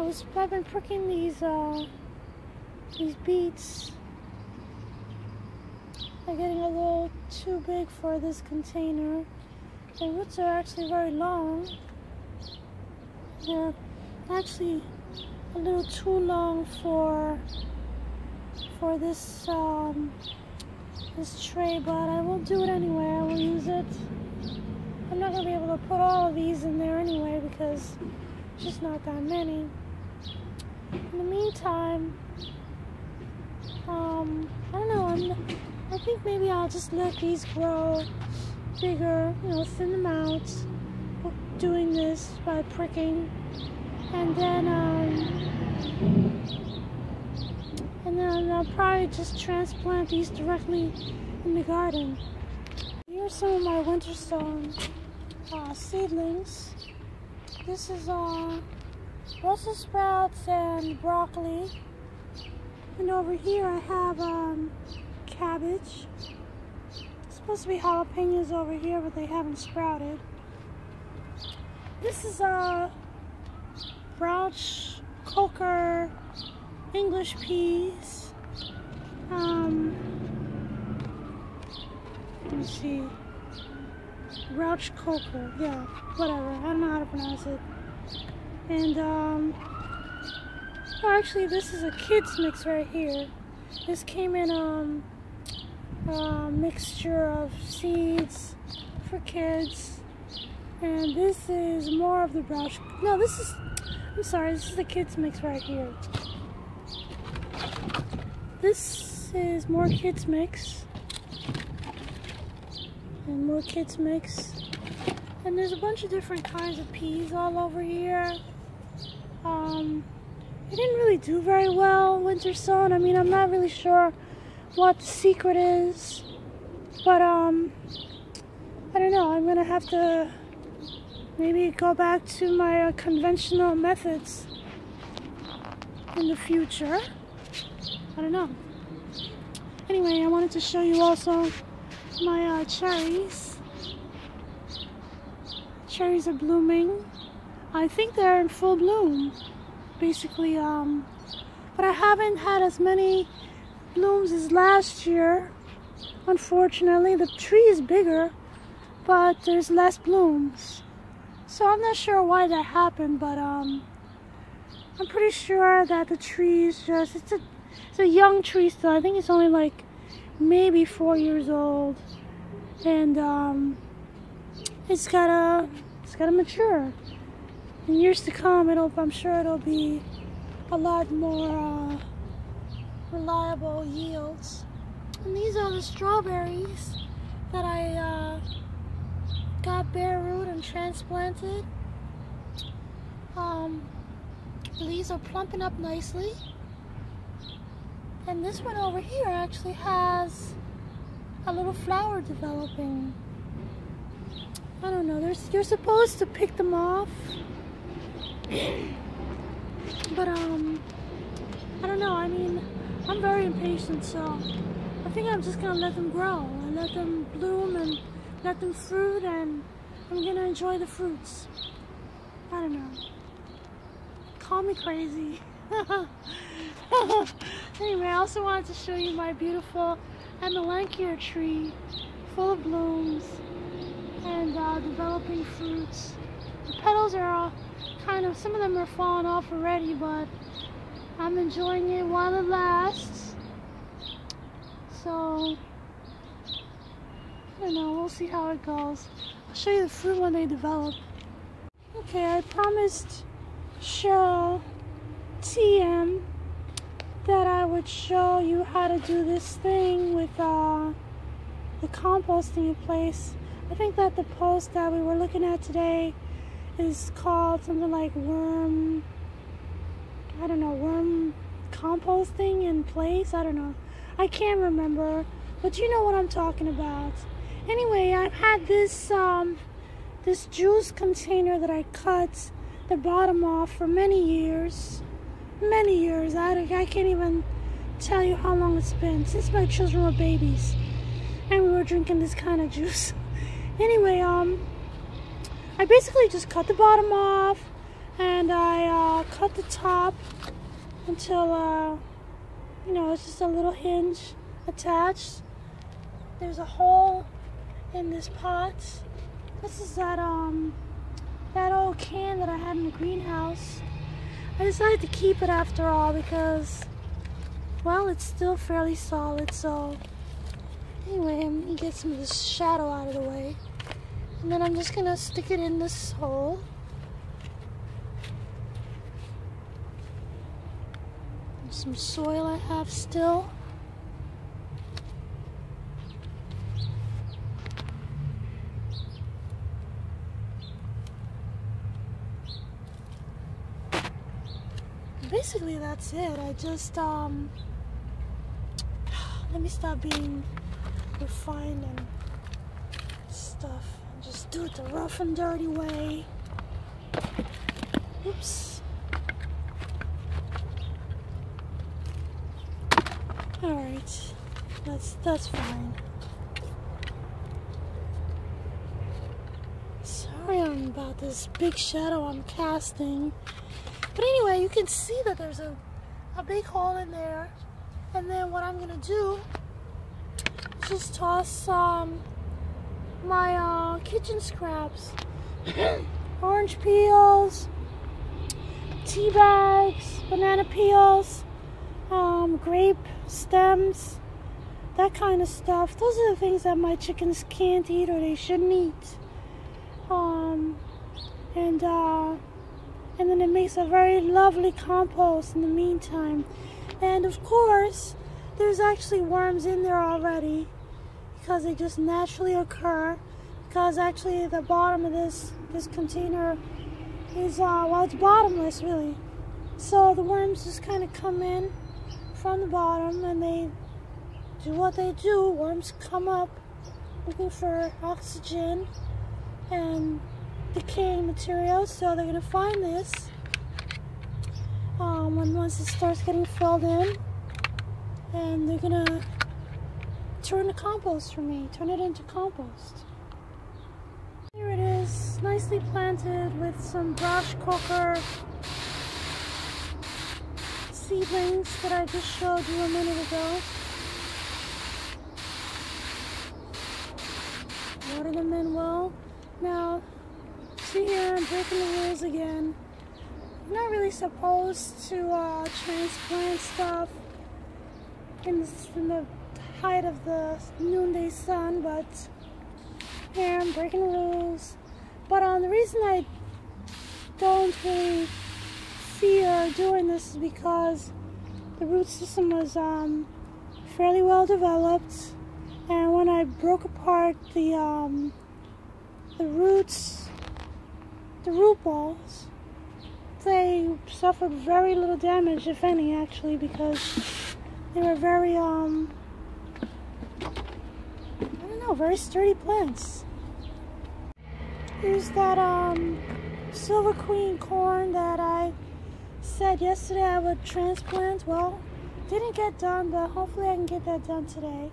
I've been pricking these beets. They're getting a little too big for this container. The roots are actually very long. They're actually a little too long for this this tray, but I will do it anyway. I will use it. I'm not going to be able to put all of these in there anyway because it's just not that many. In the meantime, I don't know, I think maybe I'll just let these grow bigger, you know, thin them out, doing this by pricking, and then I'll probably just transplant these directly in the garden. Here's some of my winter stone seedlings. This is Brussels sprouts and broccoli, and over here I have cabbage. It's supposed to be jalapenos over here, but they haven't sprouted. This is Brouch, Coker, English peas. Let me see. Brouch Coker, yeah, whatever. I don't know how to pronounce it. And oh, actually, this is a kids mix right here. This came in a mixture of seeds for kids, and this is more of the Brouch. No, this is. I'm sorry. This is the kids mix right here. This is more kids mix, and more kids mix. And there's a bunch of different kinds of peas all over here. It didn't really do very well, winter stone. I mean, I'm not really sure what the secret is, but I don't know. I'm gonna have to maybe go back to my conventional methods in the future. I don't know. Anyway, I wanted to show you also my cherries. Cherries are blooming. I think they're in full bloom, basically. But I haven't had as many blooms as last year. Unfortunately, the tree is bigger, but there's less blooms. So I'm not sure why that happened, but I'm pretty sure that the tree is just, it's a young tree still. I think it's only like maybe 4 years old, and it's gotta mature. In years to come, I'm sure it'll be a lot more reliable yields. And these are the strawberries that I got bare root and transplanted. The leaves are plumping up nicely. And this one over here actually has a little flower developing. I don't know, you're supposed to pick them off. But I don't know, I mean, I'm very impatient, so I think I'm just gonna let them grow and let them bloom and let them fruit, and I'm gonna enjoy the fruits. I don't know. Call me crazy. Anyway, I also wanted to show you my beautiful Amelanchier tree, full of blooms and developing fruits. The petals are all kind of, some of them are falling off already, but I'm enjoying it while it lasts. So, I don't know, we'll see how it goes. I'll show you the fruit when they develop. Okay, I promised Cheryl TM that I would show you how to do this thing with the composting in place. I think that the post that we were looking at today is called something like worm composting in place. I don't know. I can't remember, but you know what I'm talking about. Anyway, I've had this this juice container that I cut the bottom off for many years. I can't even tell you how long it's been, since my children were babies and we were drinking this kind of juice. Anyway, I basically just cut the bottom off, and I cut the top until you know, it's just a little hinge attached. There's a hole in this pot. This is that old can that I had in the greenhouse. I decided to keep it after all because, well, it's still fairly solid. So anyway, I'm gonna get some of this shadow out of the way, and then I'm just gonna stick it in this hole. There's some soil I have still. Basically that's it. I just let me stop being refined and stuff and just do it the rough and dirty way. Oops. Alright, that's fine. Sorry about this big shadow I'm casting. But anyway, you can see that there's a big hole in there. And then what I'm gonna do is just toss my kitchen scraps. Orange peels, tea bags, banana peels, grape stems, that kind of stuff. Those are the things that my chickens can't eat or they shouldn't eat. And then it makes a very lovely compost in the meantime. And of course, there's actually worms in there already because they just naturally occur. Because actually the bottom of this container is, well, it's bottomless really. So the worms just kind of come in from the bottom and they do what they do. Worms come up looking for oxygen and decaying materials, so they're gonna find this once it starts getting filled in, and they're gonna turn the compost for me, turn it into compost. Here it is, nicely planted with some brush cooker seedlings that I just showed you a minute ago. Water them in well. Now, see here, I'm breaking the rules again. I'm not really supposed to transplant stuff in the height of the noonday sun, but here I'm breaking the rules. But the reason I don't really fear doing this is because the root system was fairly well developed, and when I broke apart the roots, the root balls, they suffered very little damage, if any, actually, because they were very, I don't know, very sturdy plants. Here's that Silver Queen corn that I said yesterday I would transplant. Well, didn't get done, but hopefully I can get that done today.